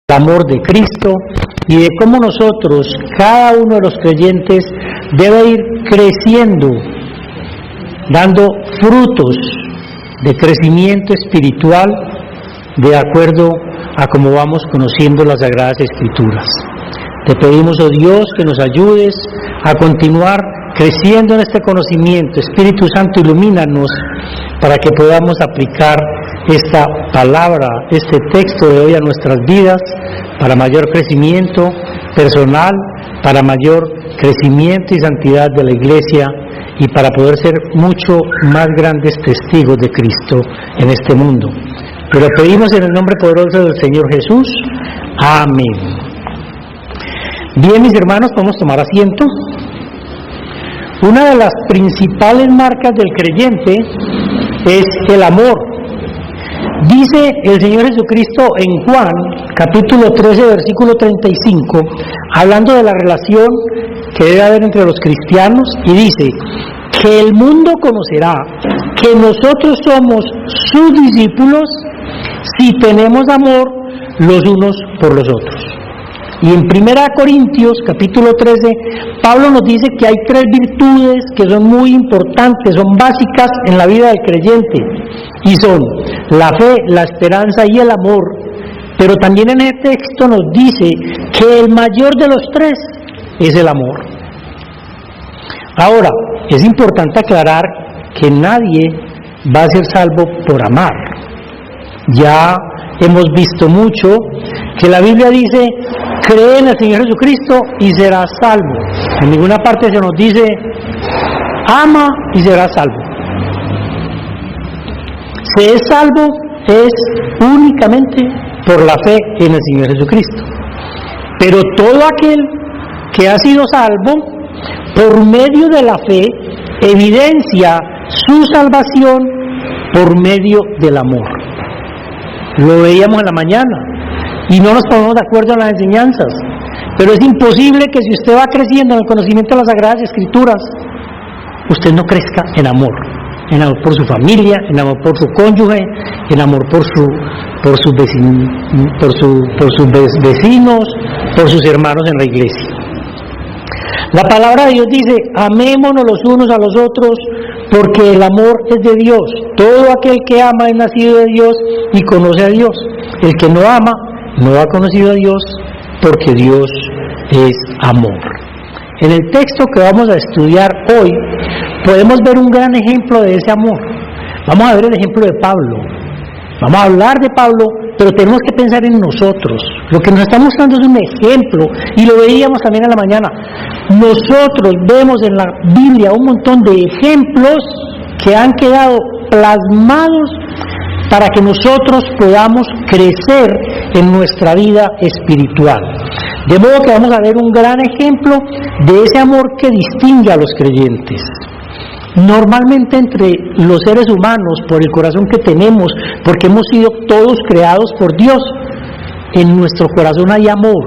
el amor de Cristo y de cómo nosotros, cada uno de los creyentes, debe ir creciendo, dando frutos de crecimiento espiritual de acuerdo a cómo vamos conociendo las Sagradas Escrituras. Te pedimos, oh Dios, que nos ayudes a continuar creciendo en este conocimiento. Espíritu Santo, ilumínanos para que podamos aplicar esta palabra, este texto de hoy a nuestras vidas, para mayor crecimiento personal, para mayor crecimiento y santidad de la Iglesia y para poder ser mucho más grandes testigos de Cristo en este mundo. Te lo pedimos en el nombre poderoso del Señor Jesús. Amén. Bien, mis hermanos, podemos tomar asiento. Una de las principales marcas del creyente es el amor. Dice el Señor Jesucristo en Juan, capítulo 13, versículo 35, hablando de la relación que debe haber entre los cristianos, y dice que el mundo conocerá que nosotros somos sus discípulos si tenemos amor los unos por los otros. Y en 1 Corintios, capítulo 13, Pablo nos dice que hay tres virtudes que son muy importantes, son básicas en la vida del creyente, y son la fe, la esperanza y el amor. Pero también en este texto nos dice que el mayor de los tres es el amor. Ahora, es importante aclarar que nadie va a ser salvo por amar. Ya hemos visto mucho que la Biblia dice: cree en el Señor Jesucristo y serás salvo. En ninguna parte se nos dice: ama y serás salvo. Se es salvo es únicamente por la fe en el Señor Jesucristo. Pero todo aquel que ha sido salvo por medio de la fe evidencia su salvación por medio del amor. Lo veíamos en la mañana y no nos ponemos de acuerdo en las enseñanzas, pero es imposible que si usted va creciendo en el conocimiento de las Sagradas Escrituras, usted no crezca en amor por su familia, en amor por su cónyuge, en amor por sus vecinos, por sus hermanos en la iglesia. La palabra de Dios dice: amémonos los unos a los otros, porque el amor es de Dios. Todo aquel que ama es nacido de Dios y conoce a Dios. El que no ama no ha conocido a Dios, porque Dios es amor. En el texto que vamos a estudiar hoy podemos ver un gran ejemplo de ese amor. Vamos a ver el ejemplo de Pablo. Vamos a hablar de Pablo, pero tenemos que pensar en nosotros. Lo que nos está mostrando es un ejemplo, y lo veíamos también en la mañana. Nosotros vemos en la Biblia un montón de ejemplos que han quedado plasmados para que nosotros podamos crecer en nuestra vida espiritual. De modo que vamos a ver un gran ejemplo de ese amor que distingue a los creyentes. Normalmente entre los seres humanos, por el corazón que tenemos, porque hemos sido todos creados por Dios, en nuestro corazón hay amor.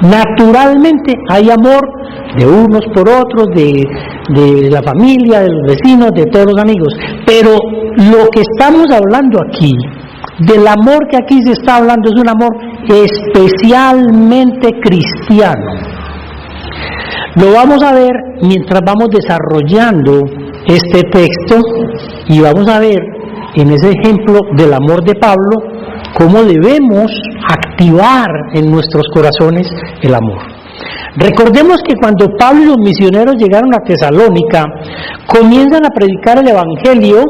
Naturalmente hay amor de unos por otros, de la familia, de los vecinos, de todos los amigos. Pero lo que estamos hablando aquí, del amor que aquí se está hablando, es un amor especialmente cristiano. Lo vamos a ver mientras vamos desarrollando este texto, y vamos a ver en ese ejemplo del amor de Pablo cómo debemos activar en nuestros corazones el amor. Recordemos que cuando Pablo y los misioneros llegaron a Tesalónica, comienzan a predicar el Evangelio,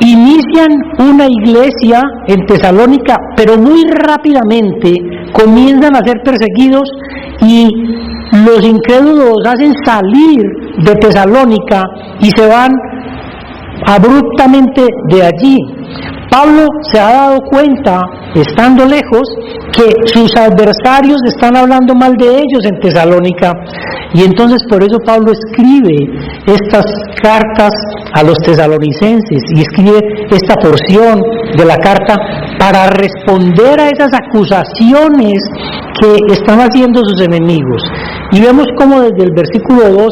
inician una iglesia en Tesalónica, pero muy rápidamente comienzan a ser perseguidos y los incrédulos hacen salir de Tesalónica y se van abruptamente de allí. Pablo se ha dado cuenta, estando lejos, que sus adversarios están hablando mal de ellos en Tesalónica, y entonces por eso Pablo escribe estas cartas a los tesalonicenses y escribe esta porción de la carta para responder a esas acusaciones que están haciendo sus enemigos. Y vemos cómo desde el versículo 2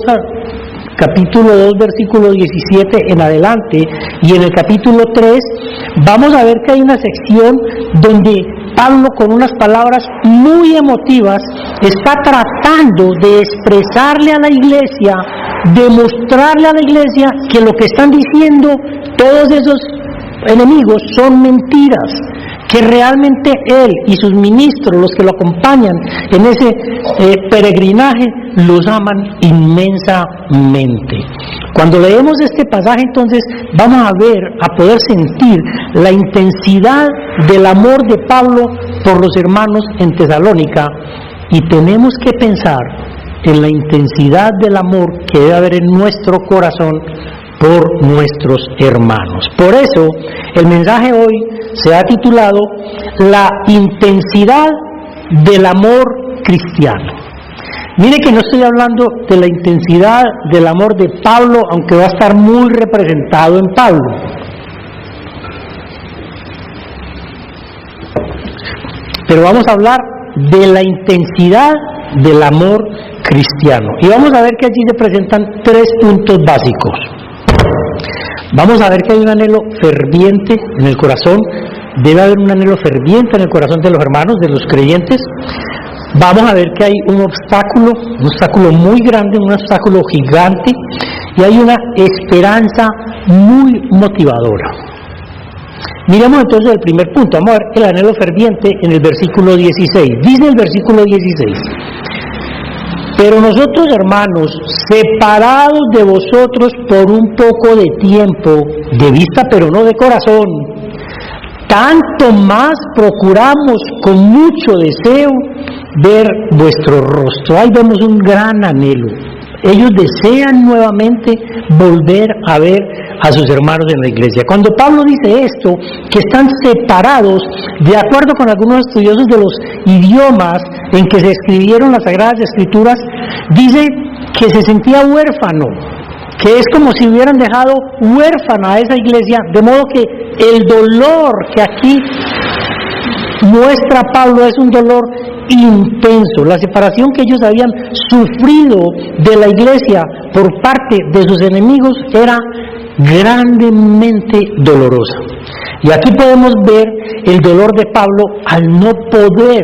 capítulo 2, versículo 17 en adelante, y en el capítulo 3 vamos a ver que hay una sección donde Pablo, con unas palabras muy emotivas, está tratando de expresarle a la iglesia, demostrarle a la iglesia que lo que están diciendo todos esos enemigos son mentiras, que realmente él y sus ministros, los que lo acompañan en ese peregrinaje, los aman inmensamente. Cuando leemos este pasaje, entonces vamos a poder sentir la intensidad del amor de Pablo por los hermanos en Tesalónica, y tenemos que pensar en la intensidad del amor que debe haber en nuestro corazón por nuestros hermanos. Por eso el mensaje hoy se ha titulado La intensidad del amor cristiano. Mire que no estoy hablando de la intensidad del amor de Pablo, aunque va a estar muy representado en Pablo. Pero vamos a hablar de la intensidad del amor cristiano. Y vamos a ver que allí se presentan 3 puntos básicos. Vamos a ver que hay un anhelo ferviente en el corazón, debe haber un anhelo ferviente en el corazón de los hermanos, de los creyentes. Vamos a ver que hay un obstáculo muy grande, un obstáculo gigante, y hay una esperanza muy motivadora. Miremos entonces el primer punto. Vamos a ver el anhelo ferviente en el versículo 16. Dice el versículo 16: pero nosotros, hermanos, separados de vosotros por un poco de tiempo, de vista pero no de corazón, tanto más procuramos con mucho deseo ver vuestro rostro. Ahí vemos un gran anhelo. Ellos desean nuevamente volver a ver a sus hermanos en la iglesia. Cuando Pablo dice esto, que están separados, de acuerdo con algunos estudiosos de los idiomas en que se escribieron las Sagradas Escrituras, dice que se sentía huérfano, que es como si hubieran dejado huérfana a esa iglesia, de modo que el dolor que aquí muestra Pablo es un dolor intenso. La separación que ellos habían sufrido de la iglesia por parte de sus enemigos era grandemente dolorosa. Y aquí podemos ver el dolor de Pablo al no poder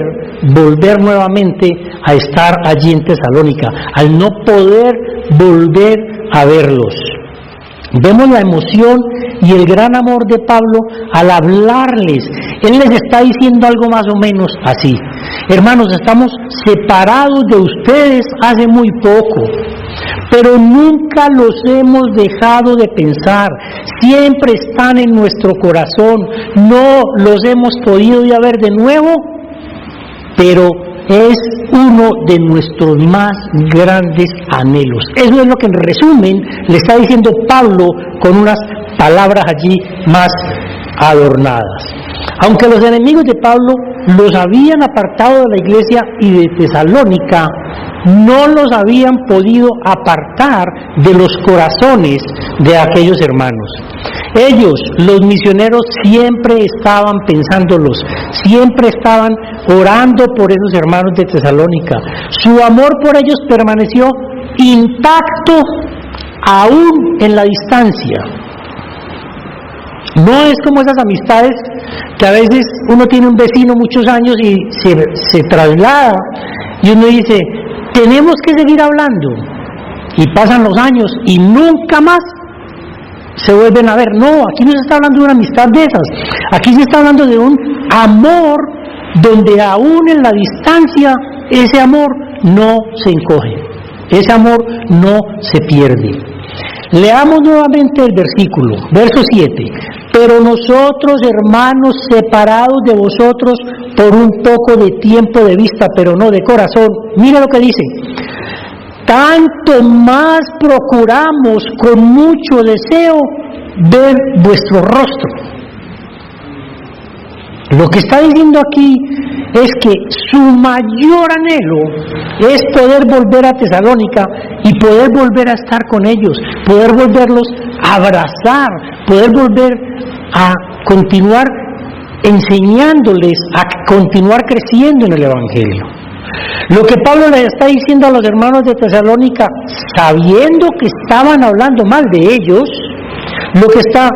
volver nuevamente a estar allí en Tesalónica, al no poder volver a verlos. Vemos la emoción y el gran amor de Pablo al hablarles. Él les está diciendo algo más o menos así: hermanos, estamos separados de ustedes hace muy poco, pero nunca los hemos dejado de pensar, siempre están en nuestro corazón, no los hemos podido ir a ver de nuevo, pero es uno de nuestros más grandes anhelos. Eso es lo que en resumen le está diciendo Pablo con unas palabras allí más adornadas. Aunque los enemigos de Pablo los habían apartado de la iglesia y de Tesalónica, no los habían podido apartar de los corazones de aquellos hermanos. Ellos, los misioneros, siempre estaban pensándolos, siempre estaban orando por esos hermanos de Tesalónica. Su amor por ellos permaneció intacto aún en la distancia. No es como esas amistades que a veces uno tiene un vecino muchos años y se traslada y uno dice, tenemos que seguir hablando, y pasan los años y nunca más se vuelven a ver. No, aquí no se está hablando de una amistad de esas, aquí se está hablando de un amor donde aún en la distancia ese amor no se encoge, ese amor no se pierde. Leamos nuevamente el versículo, verso 7. Pero nosotros, hermanos, separados de vosotros por un poco de tiempo de vista, pero no de corazón. Mira lo que dice: tanto más procuramos con mucho deseo ver vuestro rostro. Lo que está diciendo aquí es que su mayor anhelo es poder volver a Tesalónica y poder volver a estar con ellos, poder volverlos a abrazar, poder volver a continuar enseñándoles, a continuar creciendo en el Evangelio. Lo que Pablo les está diciendo a los hermanos de Tesalónica, sabiendo que estaban hablando mal de ellos, lo que está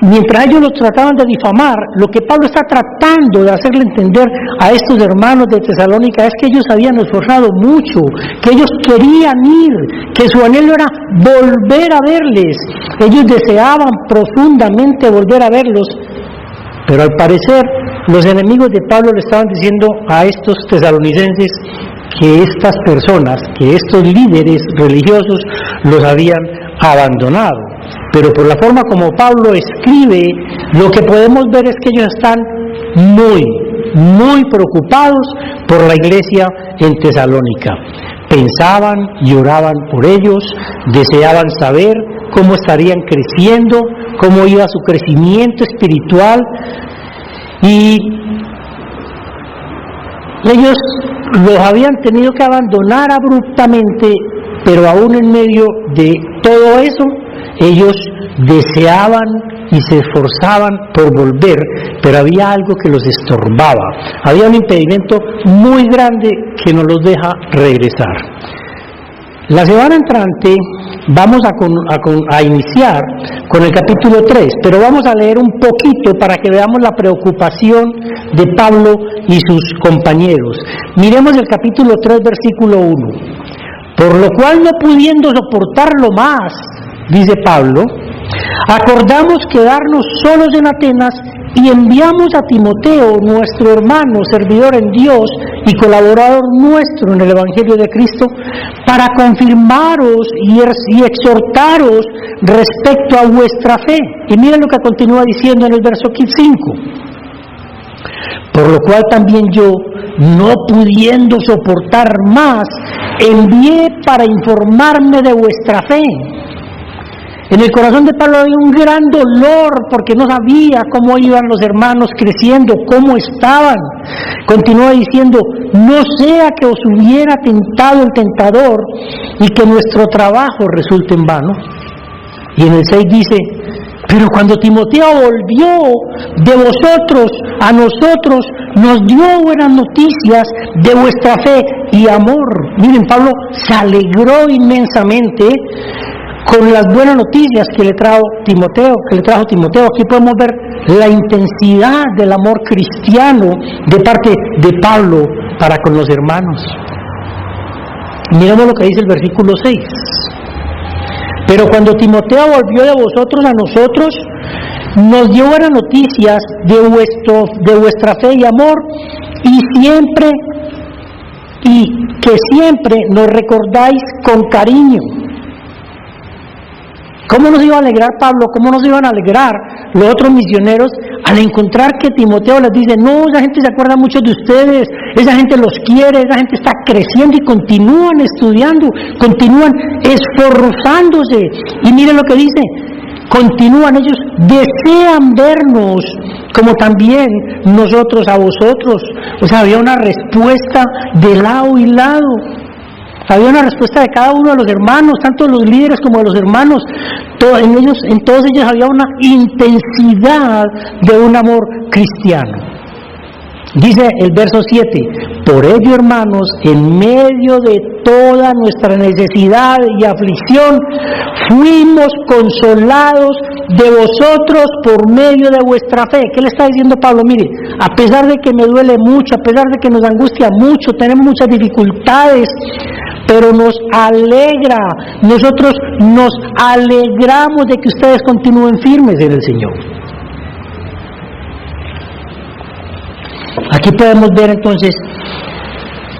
mientras ellos los trataban de difamar, lo que Pablo está tratando de hacerle entender a estos hermanos de Tesalónica es que ellos habían esforzado mucho, que ellos querían ir, que su anhelo era volver a verles. Ellos deseaban profundamente volver a verlos, pero al parecer los enemigos de Pablo le estaban diciendo a estos tesalonicenses que estas personas, que estos líderes religiosos los habían abandonado. Pero por la forma como Pablo escribe, lo que podemos ver es que ellos están muy preocupados por la iglesia en Tesalónica. Pensaban y oraban por ellos, deseaban saber cómo estarían creciendo, cómo iba su crecimiento espiritual, y ellos los habían tenido que abandonar abruptamente, pero aún en medio de todo eso, ellos deseaban y se esforzaban por volver, pero había algo que los estorbaba, había un impedimento muy grande que no los deja regresar. La semana entrante vamos a iniciar con el capítulo 3, pero vamos a leer un poquito para que veamos la preocupación de Pablo y sus compañeros. Miremos el capítulo 3, versículo 1. Por lo cual, no pudiendo soportarlo más, dice Pablo, acordamos quedarnos solos en Atenas y enviamos a Timoteo, nuestro hermano, servidor en Dios y colaborador nuestro en el Evangelio de Cristo, para confirmaros y exhortaros respecto a vuestra fe. Y miren lo que continúa diciendo en el verso 5. Por lo cual también yo, no pudiendo soportar más, envié para informarme de vuestra fe. En el corazón de Pablo había un gran dolor porque no sabía cómo iban los hermanos creciendo, cómo estaban. Continúa diciendo, no sea que os hubiera tentado el tentador y que nuestro trabajo resulte en vano. Y en el 6 dice, pero cuando Timoteo volvió de vosotros a nosotros, nos dio buenas noticias de vuestra fe y amor. Miren, Pablo se alegró inmensamente con las buenas noticias que le trajo Timoteo. Aquí podemos ver la intensidad del amor cristiano de parte de Pablo para con los hermanos. Miremos lo que dice el versículo 6. Pero cuando Timoteo volvió de vosotros a nosotros, nos dio buenas noticias de vuestra fe y amor, y que siempre nos recordáis con cariño. ¿Cómo nos iba a alegrar Pablo? ¿Cómo nos iban a alegrar los otros misioneros al encontrar que Timoteo les dice, no, esa gente se acuerda mucho de ustedes, esa gente los quiere, esa gente está creciendo y continúan estudiando, continúan esforzándose? Y miren lo que dice, continúan, ellos desean vernos como también nosotros a vosotros. O sea, había una respuesta de lado y lado. Había una respuesta de cada uno de los hermanos, tanto de los líderes como de los hermanos. En todos ellos había una intensidad de un amor cristiano. Dice el verso 7, por ello, hermanos, en medio de toda nuestra necesidad y aflicción, fuimos consolados de vosotros por medio de vuestra fe. ¿Qué le está diciendo Pablo? Mire, a pesar de que me duele mucho, a pesar de que nos angustia mucho, tenemos muchas dificultades, pero nos alegra, nosotros nos alegramos de que ustedes continúen firmes en el Señor. Aquí podemos ver entonces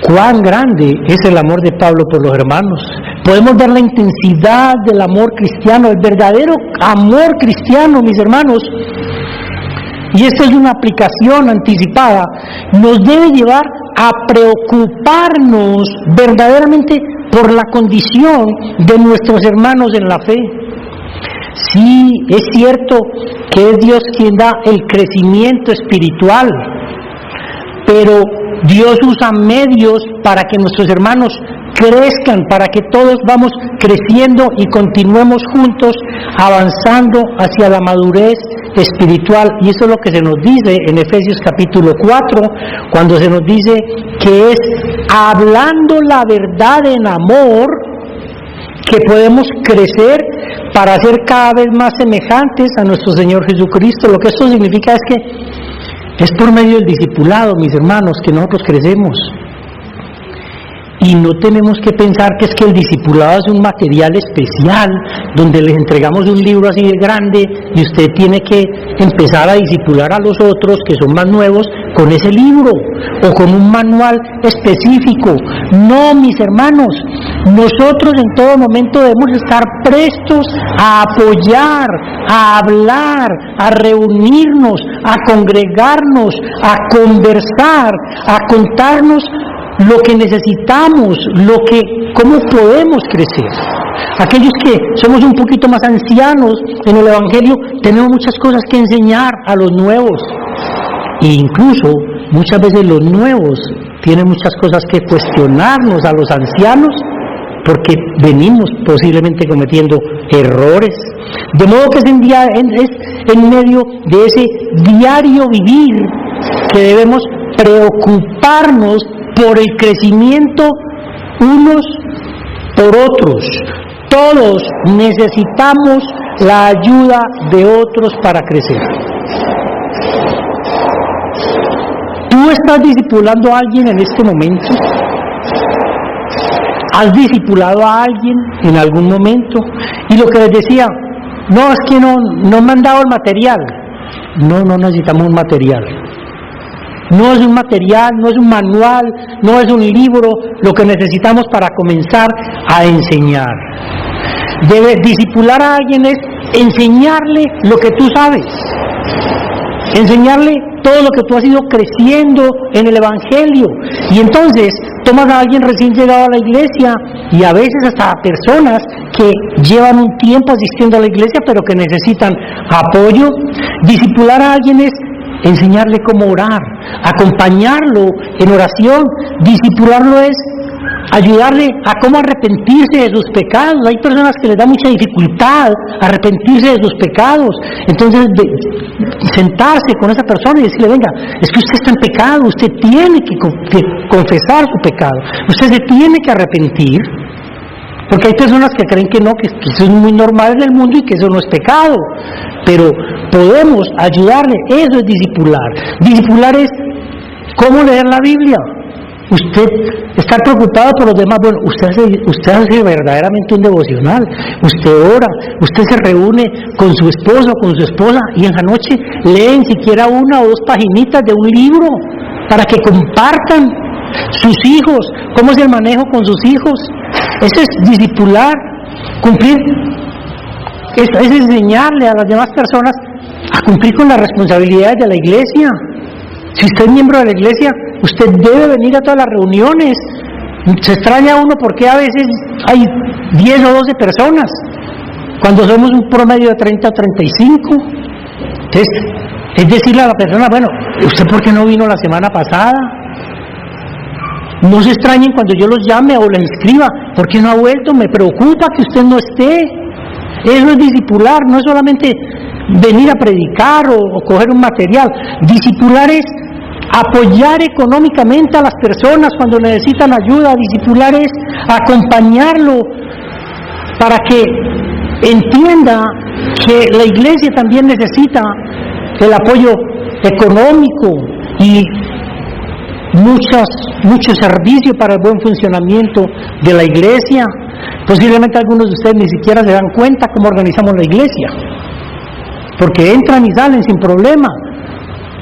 cuán grande es el amor de Pablo por los hermanos. Podemos ver la intensidad del amor cristiano, el verdadero amor cristiano, mis hermanos. Y esto es una aplicación anticipada, nos debe llevar a preocuparnos verdaderamente por la condición de nuestros hermanos en la fe. Sí, es cierto que es Dios quien da el crecimiento espiritual, pero Dios usa medios para que nuestros hermanos crezcan, para que todos vamos creciendo y continuemos juntos avanzando hacia la madurez espiritual. Y eso es lo que se nos dice en Efesios capítulo 4, cuando se nos dice que es hablando la verdad en amor, que podemos crecer para ser cada vez más semejantes a nuestro Señor Jesucristo. Lo que esto significa es que es por medio del discipulado, mis hermanos, que nosotros crecemos. Y no tenemos que pensar que es que el discipulado es un material especial, donde les entregamos un libro así de grande y usted tiene que empezar a discipular a los otros que son más nuevos con ese libro o con un manual específico. No, mis hermanos, nosotros en todo momento debemos estar prestos a apoyar, a hablar, a reunirnos, a congregarnos, a conversar, a contarnos lo que necesitamos, cómo podemos crecer. Aquellos que somos un poquito más ancianos en el Evangelio, tenemos muchas cosas que enseñar a los nuevos. E incluso, muchas veces los nuevos tienen muchas cosas que cuestionarnos a los ancianos, porque venimos posiblemente cometiendo errores. De modo que es en medio de ese diario vivir que debemos preocuparnos por el crecimiento unos por otros. Todos necesitamos la ayuda de otros para crecer. ¿Tú estás discipulando a alguien en este momento? ¿Has discipulado a alguien en algún momento? Y lo que les decía, no, es que no me han dado el material. No necesitamos un material. No es un material, no es un manual, no es un libro, lo que necesitamos para comenzar a enseñar. Discipular a alguien es enseñarle lo que tú sabes, enseñarle todo lo que tú has ido creciendo en el Evangelio. Y entonces tomas a alguien recién llegado a la iglesia, y a veces hasta a personas que llevan un tiempo asistiendo a la iglesia pero que necesitan apoyo. Discipular a alguien es enseñarle cómo orar, acompañarlo en oración. Discipularlo es ayudarle a cómo arrepentirse de sus pecados. Hay personas que les da mucha dificultad arrepentirse de sus pecados. Entonces, sentarse con esa persona y decirle, venga, es que usted está en pecado, usted tiene que confesar su pecado, usted se tiene que arrepentir. Porque hay personas que creen que no, que eso es muy normal en el mundo y que eso no es pecado. Pero podemos ayudarle, eso es discipular. Discipular es cómo leer la Biblia. Usted está preocupado por los demás. Bueno, usted hace verdaderamente un devocional. Usted ora, usted se reúne con su esposo, con su esposa, y en la noche leen siquiera una o dos paginitas de un libro para que compartan. Sus hijos, cómo es el manejo con sus hijos. Eso es discipular. Cumplir es enseñarle a las demás personas a cumplir con las responsabilidades de la iglesia. Si usted es miembro de la iglesia, usted debe venir a todas las reuniones. Se extraña uno porque a veces hay 10 o 12 personas cuando somos un promedio de 30 o 35. Entonces, es decirle a la persona, bueno, ¿usted por qué no vino la semana pasada? No se extrañen cuando yo los llame o les escriba, ¿por qué no ha vuelto? Me preocupa que usted no esté. Eso es discipular, no es solamente venir a predicar o coger un material. Discipular es apoyar económicamente a las personas cuando necesitan ayuda. Discipular es acompañarlo para que entienda que la iglesia también necesita el apoyo económico y mucho servicio para el buen funcionamiento de la iglesia. Posiblemente algunos de ustedes ni siquiera se dan cuenta cómo organizamos la iglesia, porque entran y salen sin problema.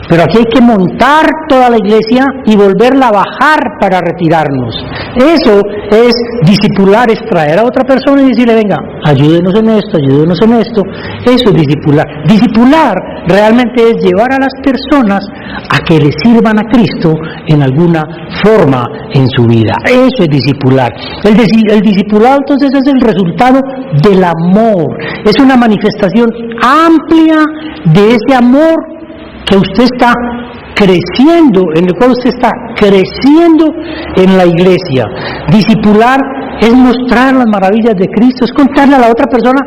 Pero aquí hay que montar toda la iglesia y volverla a bajar para retirarnos. Eso es discipular, es traer a otra persona y decirle, venga, ayúdenos en esto, ayúdenos en esto. Eso es discipular. Discipular realmente es llevar a las personas a que le sirvan a Cristo en alguna forma en su vida. Eso es discipular. El discipulado entonces es el resultado del amor. Es una manifestación amplia de ese amor que usted está creciendo, en el cual usted está creciendo en la iglesia. Discipular es mostrar las maravillas de Cristo, es contarle a la otra persona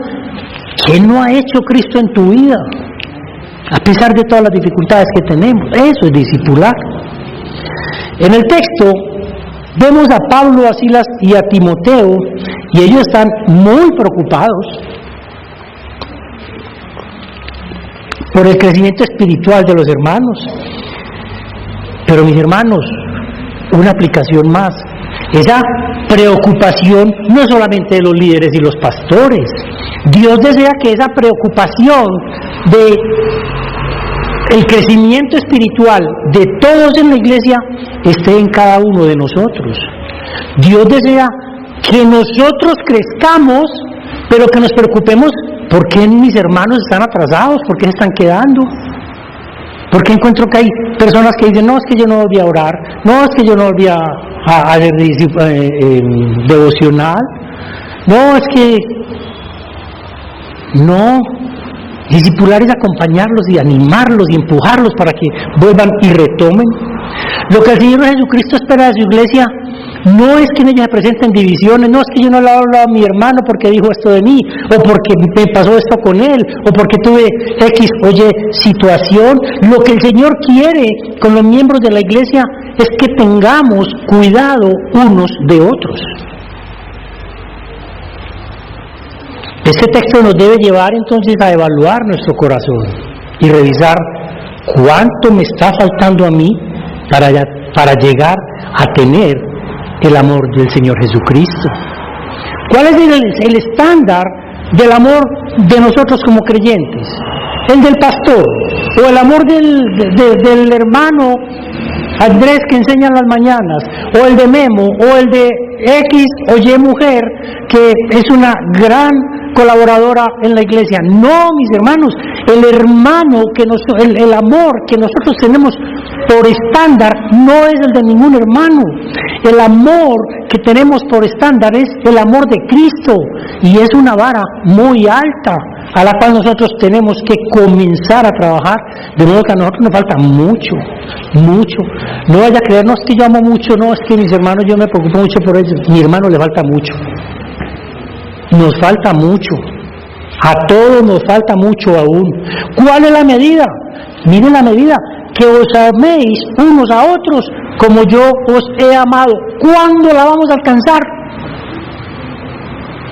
qué no ha hecho Cristo en tu vida, a pesar de todas las dificultades que tenemos. Eso es discipular. En el texto vemos a Pablo, a Silas y a Timoteo y ellos están muy preocupados por el crecimiento espiritual de los hermanos. Pero mis hermanos, una aplicación más, esa preocupación no es solamente de los líderes y los pastores. Dios desea que esa preocupación de el crecimiento espiritual de todos en la iglesia esté en cada uno de nosotros. Dios desea que nosotros crezcamos, pero que nos preocupemos por qué mis hermanos están atrasados, por qué se están quedando. Porque encuentro que hay personas que dicen, no, es que yo no volví a orar, no, es que yo no volví a hacer devocional, no, es que no. Discipular es acompañarlos y animarlos y empujarlos para que vuelvan y retomen. Lo que el Señor Jesucristo espera de su iglesia no es que en ella se presenten divisiones, no es que yo no le hablo a mi hermano porque dijo esto de mí, o porque me pasó esto con él, o porque tuve X o Y situación. Lo que el Señor quiere con los miembros de la iglesia es que tengamos cuidado unos de otros. Este texto nos debe llevar entonces a evaluar nuestro corazón y revisar cuánto me está faltando a mí para llegar a tener el amor del Señor Jesucristo. ¿Cuál es el estándar del amor de nosotros como creyentes? ¿El del pastor? ¿O el amor del hermano Andrés que enseña en las mañanas? ¿O el de Memo? ¿O el de X o Y mujer que es una gran colaboradora en la iglesia? No, mis hermanos, el amor que nosotros tenemos por estándar no es el de ningún hermano. El amor que tenemos por estándar es el amor de Cristo, y es una vara muy alta a la cual nosotros tenemos que comenzar a trabajar, de modo que a nosotros nos falta mucho. No vaya a creer, no es que yo amo mucho, no, es que mis hermanos yo me preocupo mucho por ellos. Mi hermano le falta mucho. Nos falta mucho. A todos nos falta mucho aún. ¿Cuál es la medida? Miren la medida: que os améis unos a otros como yo os he amado. ¿Cuándo la vamos a alcanzar?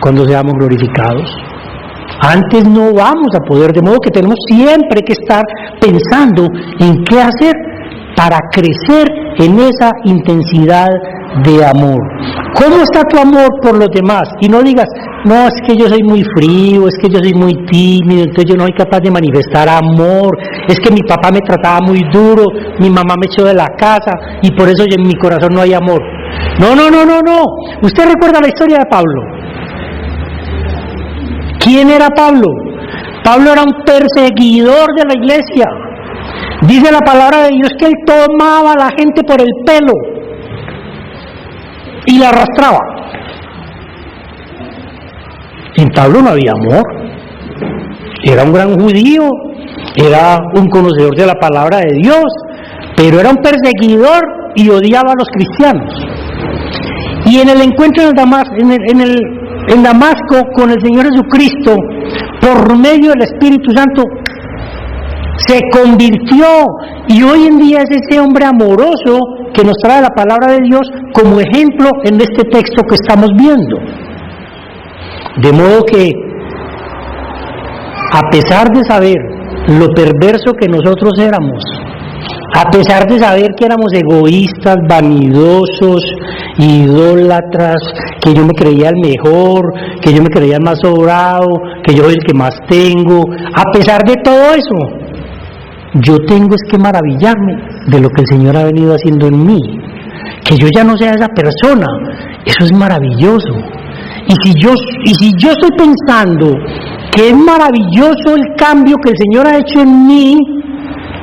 Cuando seamos glorificados. Antes no vamos a poder, de modo que tenemos siempre que estar pensando en qué hacer para crecer en esa intensidad de amor. ¿Cómo está tu amor por los demás? Y no digas, no, es que yo soy muy frío, es que yo soy muy tímido, entonces yo no soy capaz de manifestar amor, es que mi papá me trataba muy duro, mi mamá me echó de la casa y por eso en mi corazón no hay amor. No. ¿Usted recuerda la historia de Pablo? ¿Quién era Pablo? Pablo era un perseguidor de la iglesia. Dice la palabra de Dios que él tomaba a la gente por el pelo y la arrastraba. En Pablo no había amor. Era un gran judío, era un conocedor de la palabra de Dios, pero era un perseguidor y odiaba a los cristianos. Y en el encuentro en Damasco con el Señor Jesucristo, por medio del Espíritu Santo, se convirtió, y hoy en día es ese hombre amoroso que nos trae la palabra de Dios como ejemplo en este texto que estamos viendo. De modo que, a pesar de saber lo perverso que nosotros éramos, a pesar de saber que éramos egoístas, vanidosos, idólatras, que yo me creía el mejor, que yo me creía el más sobrado, que yo soy el que más tengo, a pesar de todo eso, yo tengo es que maravillarme de lo que el Señor ha venido haciendo en mí. Que yo ya no sea esa persona, eso es maravilloso. Y si yo estoy pensando que es maravilloso el cambio que el Señor ha hecho en mí,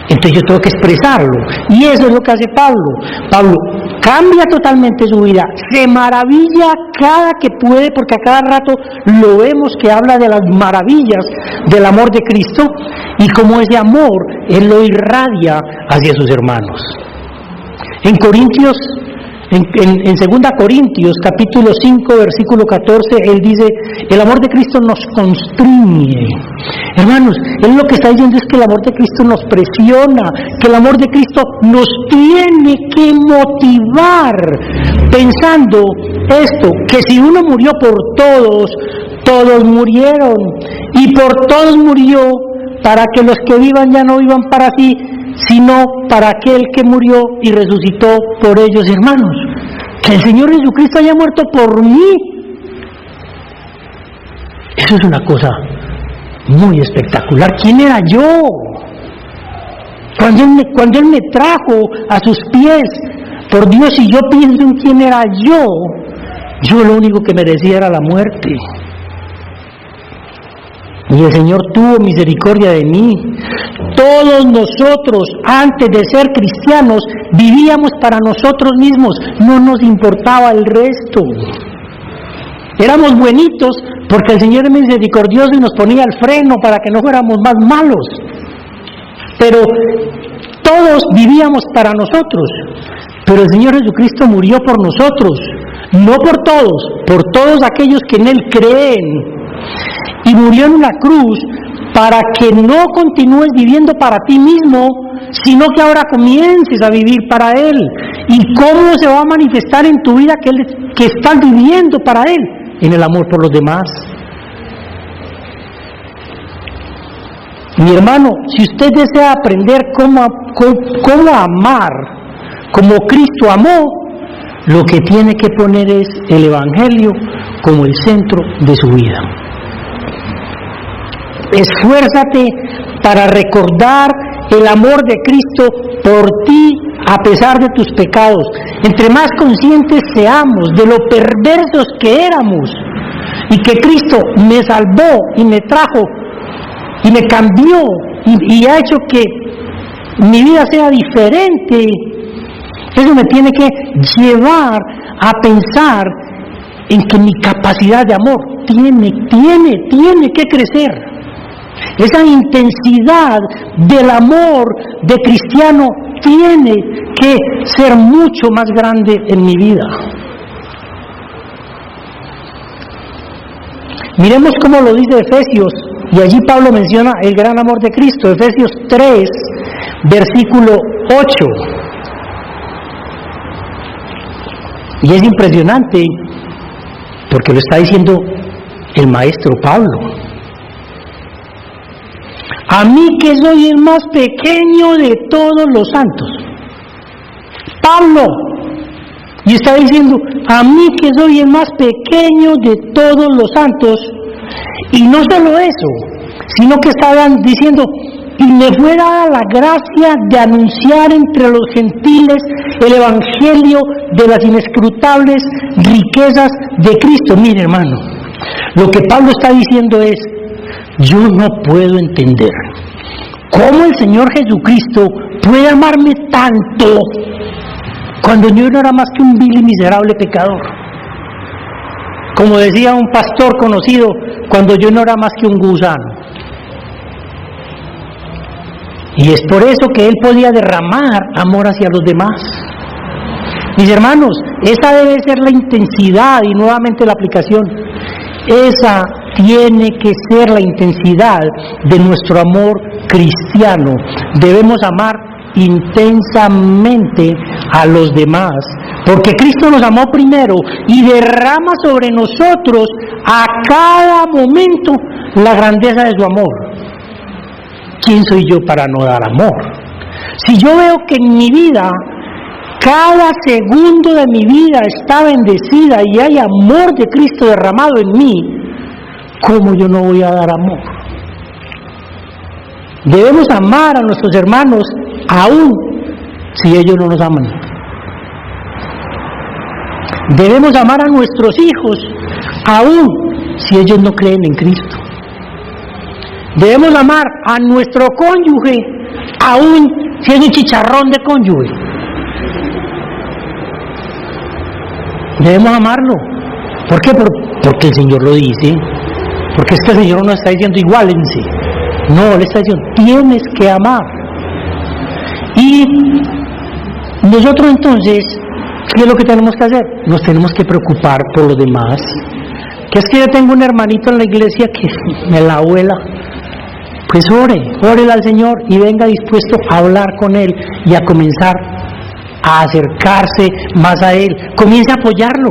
entonces yo tengo que expresarlo. Y eso es lo que hace Pablo. Pablo cambia totalmente su vida, se maravilla cada que puede, porque a cada rato lo vemos que habla de las maravillas del amor de Cristo y cómo ese amor él lo irradia hacia sus hermanos. En Corintios, En 2 Corintios, capítulo 5, versículo 14, él dice, el amor de Cristo nos constriñe. Hermanos, él lo que está diciendo es que el amor de Cristo nos presiona, que el amor de Cristo nos tiene que motivar, pensando esto, que si uno murió por todos, todos murieron, y por todos murió, para que los que vivan ya no vivan para sí, sino para aquel que murió y resucitó por ellos. Hermanos, que el Señor Jesucristo haya muerto por mí, eso es una cosa muy espectacular. ¿Quién era yo? Cuando Él me trajo a sus pies, por Dios, si yo pienso en quién era yo lo único que merecía era la muerte. Y el Señor tuvo misericordia de mí. Todos nosotros, antes de ser cristianos, vivíamos para nosotros mismos, no nos importaba el resto. Éramos buenitos porque el Señor es misericordioso y nos ponía el freno para que no fuéramos más malos. Pero todos vivíamos para nosotros. Pero el Señor Jesucristo murió por nosotros, no por todos aquellos que en Él creen. Y murió en una cruz para que no continúes viviendo para ti mismo, sino que ahora comiences a vivir para Él. ¿Y cómo se va a manifestar en tu vida que estás viviendo para Él? En el amor por los demás. Mi hermano, si usted desea aprender cómo amar como Cristo amó, lo que tiene que poner es el Evangelio como el centro de su vida. Esfuérzate para recordar el amor de Cristo por ti a pesar de tus pecados. Entre más conscientes seamos de lo perversos que éramos y que Cristo me salvó y me trajo y me cambió y ha hecho que mi vida sea diferente, eso me tiene que llevar a pensar en que mi capacidad de amor tiene que crecer. Esa intensidad del amor de cristiano tiene que ser mucho más grande en mi vida. Miremos cómo lo dice Efesios, y allí Pablo menciona el gran amor de Cristo. Efesios 3, versículo 8. Y es impresionante porque lo está diciendo el maestro Pablo. A mí que soy el más pequeño de todos los santos. Pablo, y está diciendo, a mí que soy el más pequeño de todos los santos. Y no solo eso, sino que estaban diciendo, y me fue dada la gracia de anunciar entre los gentiles el evangelio de las inescrutables riquezas de Cristo. Mire, hermano, lo que Pablo está diciendo es, yo no puedo entender cómo el Señor Jesucristo puede amarme tanto cuando yo no era más que un vil y miserable pecador. Como decía un pastor conocido, cuando yo no era más que un gusano. Y es por eso que Él podía derramar amor hacia los demás. Mis hermanos, esa debe ser la intensidad y nuevamente la aplicación. Esa tiene que ser la intensidad de nuestro amor cristiano. Debemos amar intensamente a los demás, porque Cristo nos amó primero y derrama sobre nosotros a cada momento la grandeza de su amor. ¿Quién soy yo para no dar amor? Si yo veo que en mi vida, cada segundo de mi vida está bendecida y hay amor de Cristo derramado en mí, ¿cómo yo no voy a dar amor? Debemos amar a nuestros hermanos aún si ellos no nos aman. Debemos amar a nuestros hijos aún si ellos no creen en Cristo. Debemos amar a nuestro cónyuge aún si es un chicharrón de cónyuge. Debemos amarlo. ¿Por qué? Porque el Señor lo dice. Porque este Señor no está diciendo igualense. No, le está diciendo, tienes que amar. Y nosotros entonces, ¿qué es lo que tenemos que hacer? Nos tenemos que preocupar por los demás. Que es que yo tengo un hermanito en la iglesia que me la abuela. Pues órele al Señor y venga dispuesto a hablar con Él y a comenzar a acercarse más a Él. Comience a apoyarlo.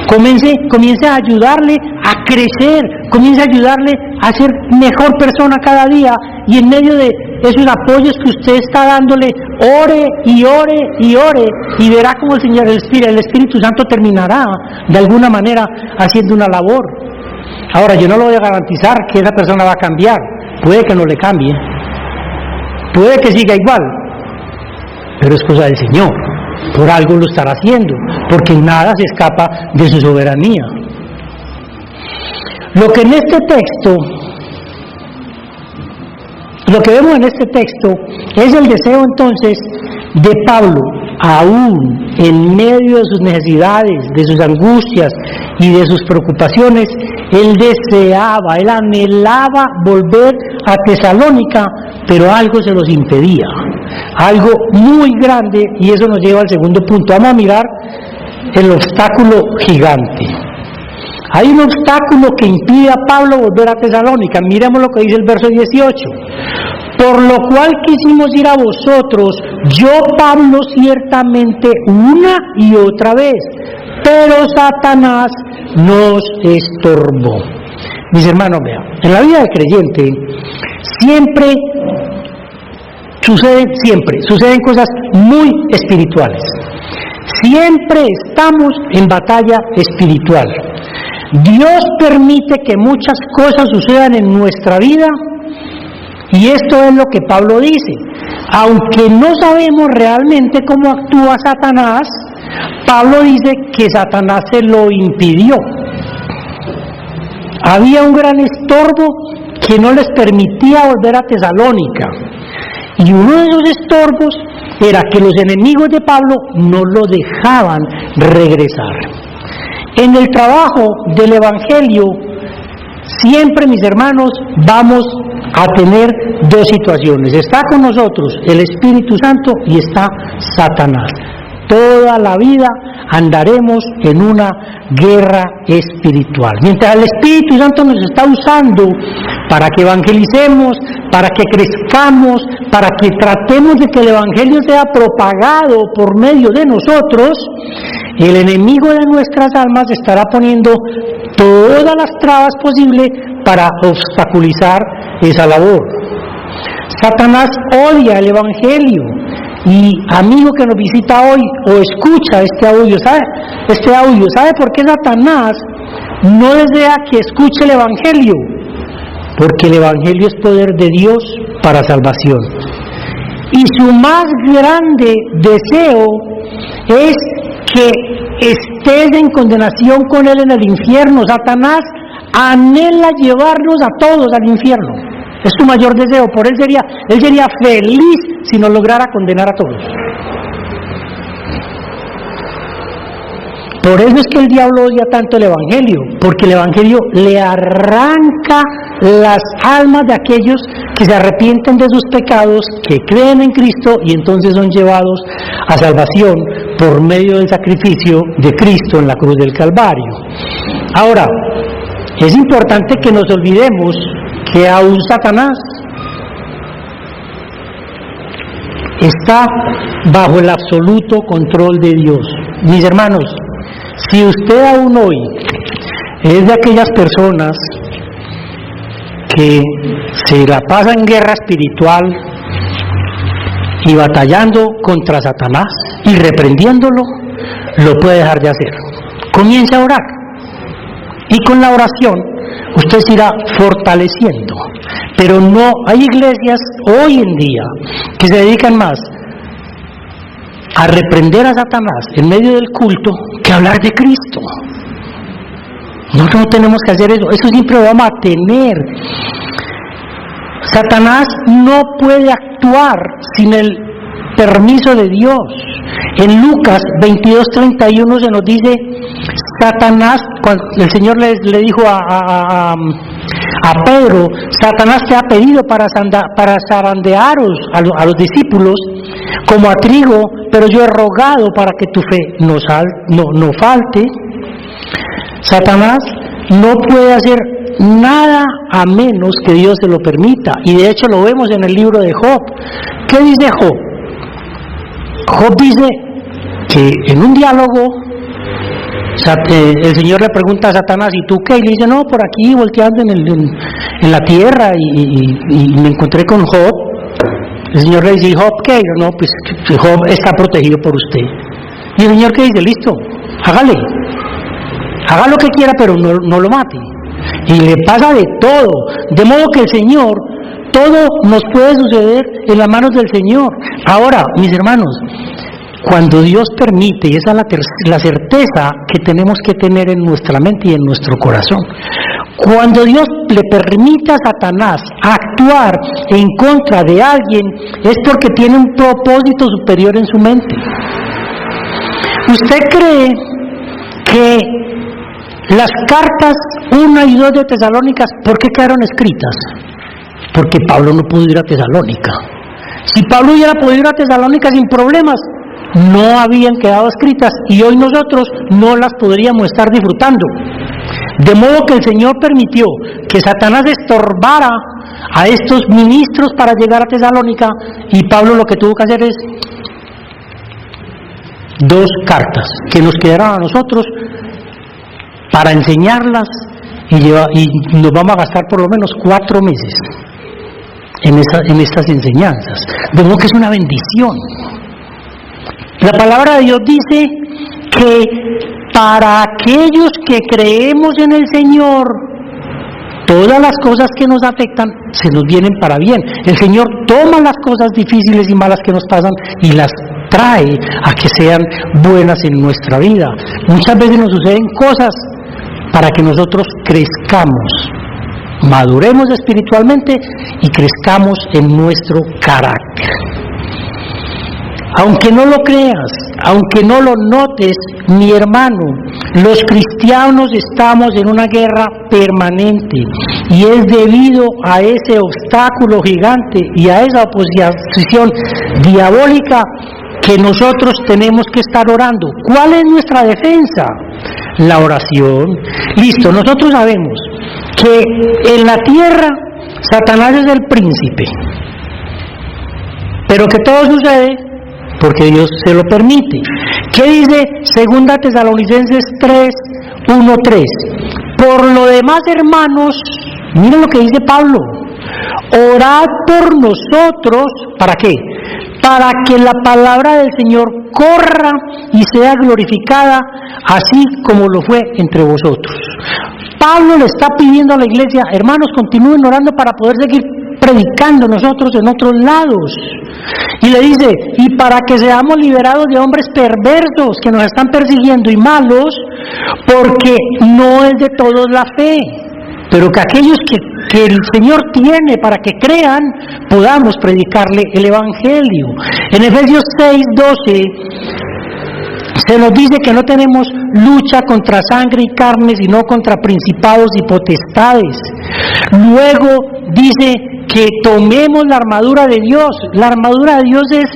Comience a ayudarle a crecer, comience a ayudarle a ser mejor persona cada día, y en medio de esos apoyos que usted está dándole, ore y ore y ore, y verá como el Espíritu Santo terminará de alguna manera haciendo una labor. Ahora, yo no lo voy a garantizar que esa persona va a cambiar, puede que no le cambie, puede que siga igual, pero es cosa del Señor. Por algo lo estará haciendo, porque nada se escapa de su soberanía. Lo que vemos en este texto es el deseo entonces de Pablo, aún en medio de sus necesidades, de sus angustias y de sus preocupaciones. Él deseaba, él anhelaba volver a Tesalónica, pero algo se los impedía, algo muy grande, y eso nos lleva al segundo punto. Vamos a mirar el obstáculo gigante. Hay un obstáculo que impide a Pablo volver a Tesalónica. Miremos lo que dice el verso 18. Por lo cual quisimos ir a vosotros, yo Pablo ciertamente una y otra vez, pero Satanás nos estorbó. Mis hermanos, vean, en la vida del creyente suceden cosas muy espirituales. Siempre estamos en batalla espiritual. Dios permite que muchas cosas sucedan en nuestra vida, y esto es lo que Pablo dice. Aunque no sabemos realmente cómo actúa Satanás, Pablo dice que Satanás se lo impidió. Había un gran estorbo que no les permitía volver a Tesalónica, y uno de esos estorbos era que los enemigos de Pablo no lo dejaban regresar. En el trabajo del Evangelio, siempre, mis hermanos, vamos a tener dos situaciones. Está con nosotros el Espíritu Santo y está Satanás. Toda la vida andaremos en una guerra espiritual. Mientras el Espíritu Santo nos está usando para que evangelicemos, para que crezcamos, para que tratemos de que el Evangelio sea propagado por medio de nosotros, el enemigo de nuestras almas estará poniendo todas las trabas posibles para obstaculizar esa labor. Satanás odia el Evangelio. Y amigo que nos visita hoy o escucha este audio, ¿sabe por qué Satanás no desea que escuche el Evangelio? Porque el Evangelio es poder de Dios para salvación. Y su más grande deseo es que estés en condenación con él en el infierno. Satanás anhela llevarnos a todos al infierno. Es su mayor deseo. Por él sería feliz si nos lograra condenar a todos. Por eso es que el diablo odia tanto el Evangelio, porque el Evangelio le arranca las almas de aquellos que se arrepienten de sus pecados, que creen en Cristo y entonces son llevados a salvación por medio del sacrificio de Cristo en la cruz del Calvario. Ahora, es importante que nos olvidemos que aún Satanás está bajo el absoluto control de Dios. Mis hermanos, si usted aún hoy es de aquellas personas que se la pasa en guerra espiritual y batallando contra Satanás y reprendiéndolo, lo puede dejar de hacer. Comience a orar, y con la oración usted se irá fortaleciendo. Pero no hay iglesias hoy en día que se dedican más a reprender a Satanás en medio del culto que a hablar de Cristo. Nosotros no tenemos que hacer eso. Eso siempre lo vamos a tener. Satanás no puede actuar sin el permiso de Dios. En Lucas 22:31 se nos dice, Satanás, cuando el Señor le dijo a Pedro, Satanás te ha pedido para zarandearos a los discípulos, como a trigo, pero yo he rogado para que tu fe no falte. Satanás no puede hacer nada a menos que Dios se lo permita, y de hecho lo vemos en el libro de Job. ¿Qué dice Job? Job dice que en un diálogo el Señor le pregunta a Satanás, ¿y tú qué? Y le dice, no, por aquí volteando en la tierra y me encontré con Job. El Señor le dice, ¿y Job qué? No, pues Job está protegido por usted. Y el Señor, ¿qué dice? Listo, hágale, haga lo que quiera, pero no lo mate. Y le pasa de todo, de modo que el Señor, todo nos puede suceder en las manos del Señor. Ahora, mis hermanos, cuando Dios permite, y esa es la certeza que tenemos que tener en nuestra mente y en nuestro corazón, cuando Dios le permite a Satanás actuar en contra de alguien, es porque tiene un propósito superior en su mente. ¿Usted cree que las cartas 1 y 2 de Tesalónicas, ¿por qué quedaron escritas? Porque Pablo no pudo ir a Tesalónica. Si Pablo hubiera podido ir a Tesalónica sin problemas, no habían quedado escritas y hoy nosotros no las podríamos estar disfrutando. De modo que el Señor permitió que Satanás estorbara a estos ministros para llegar a Tesalónica, y Pablo lo que tuvo que hacer es 2 cartas que nos quedaron a nosotros para enseñarlas, y nos vamos a gastar por lo menos 4 meses en estas enseñanzas. De modo que es una bendición. La palabra de Dios dice que para aquellos que creemos en el Señor, todas las cosas que nos afectan se nos vienen para bien. El Señor toma las cosas difíciles y malas que nos pasan y las trae a que sean buenas en nuestra vida. Muchas veces nos suceden cosas para que nosotros crezcamos, maduremos espiritualmente y crezcamos en nuestro carácter. Aunque no lo creas, aunque no lo notes, mi hermano, los cristianos estamos en una guerra permanente, y es debido a ese obstáculo gigante y a esa oposición diabólica que nosotros tenemos que estar orando. ¿Cuál es nuestra defensa? La oración. Listo, nosotros sabemos que en la tierra Satanás es el príncipe, pero que todo sucede porque Dios se lo permite. ¿Qué dice 2 Tesalonicenses 3:1-3? Por lo demás, hermanos, miren lo que dice Pablo: orad por nosotros, ¿para qué? Para que la palabra del Señor corra y sea glorificada, así como lo fue entre vosotros. Pablo le está pidiendo a la iglesia, hermanos, continúen orando para poder seguir predicando nosotros en otros lados. Y le dice, y para que seamos liberados de hombres perversos que nos están persiguiendo y malos, porque no es de todos la fe, pero que aquellos que el Señor tiene para que crean, podamos predicarle el Evangelio. En Efesios 6:12 se nos dice que no tenemos lucha contra sangre y carne, sino contra principados y potestades. Luego dice que tomemos la armadura de Dios. La armadura de Dios es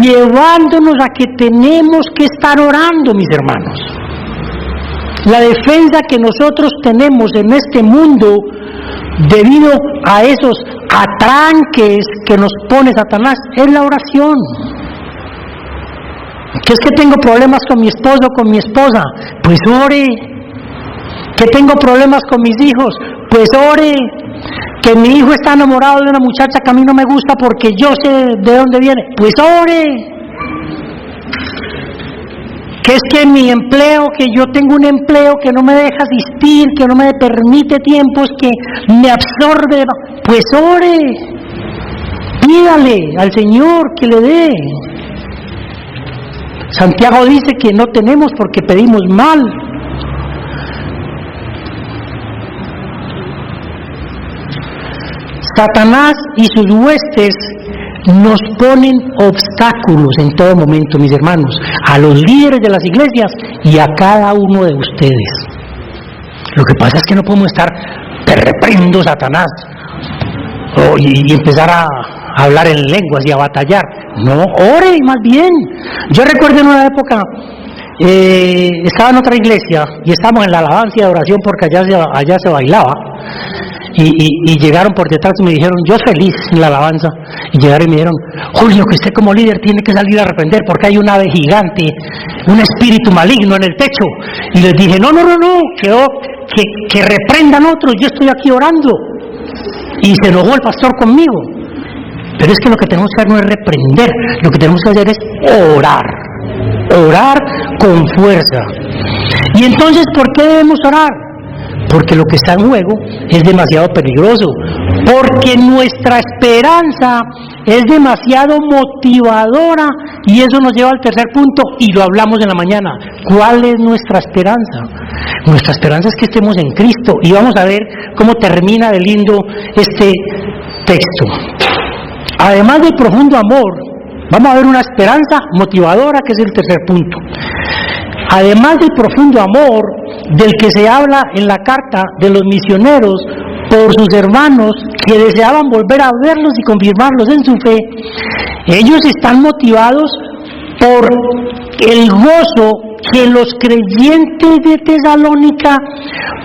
llevándonos a que tenemos que estar orando, mis hermanos. La defensa que nosotros tenemos en este mundo, debido a esos atranques que nos pone Satanás, es la oración. ¿Que es que tengo problemas con mi esposo o con mi esposa? Pues ore. ¿Que tengo problemas con mis hijos? Pues ore. ¿Que mi hijo está enamorado de una muchacha que a mí no me gusta porque yo sé de dónde viene? Pues ore. ¿Que es que mi empleo, que yo tengo un empleo que no me deja asistir, que no me permite tiempos, que me absorbe? Pues ore. Pídale al Señor que le dé. Santiago dice que no tenemos porque pedimos mal. Satanás y sus huestes nos ponen obstáculos en todo momento, mis hermanos, a los líderes de las iglesias y a cada uno de ustedes. Lo que pasa es que no podemos estar te reprendo, Satanás, y empezar a a hablar en lenguas y a batallar. No, ore más bien. Yo recuerdo en una época, estaba en otra iglesia y estábamos en la alabanza y adoración porque allá se bailaba. Y llegaron por detrás y me dijeron, yo feliz en la alabanza, y llegaron y me dijeron, Julio, que usted como líder tiene que salir a reprender porque hay un ave gigante, un espíritu maligno en el techo. Y les dije, no, que reprendan otros, yo estoy aquí orando. Y se enojó el pastor conmigo. Pero es que lo que tenemos que hacer no es reprender, lo que tenemos que hacer es orar con fuerza. Y entonces, ¿por qué debemos orar? Porque lo que está en juego es demasiado peligroso, porque nuestra esperanza es demasiado motivadora, y eso nos lleva al tercer punto, y lo hablamos en la mañana. ¿Cuál es nuestra esperanza? Nuestra esperanza es que estemos en Cristo, y vamos a ver cómo termina de lindo este texto. Además del profundo amor, vamos a ver una esperanza motivadora, que es el tercer punto. Además del profundo amor del que se habla en la carta de los misioneros por sus hermanos que deseaban volver a verlos y confirmarlos en su fe, ellos están motivados por el gozo que los creyentes de Tesalónica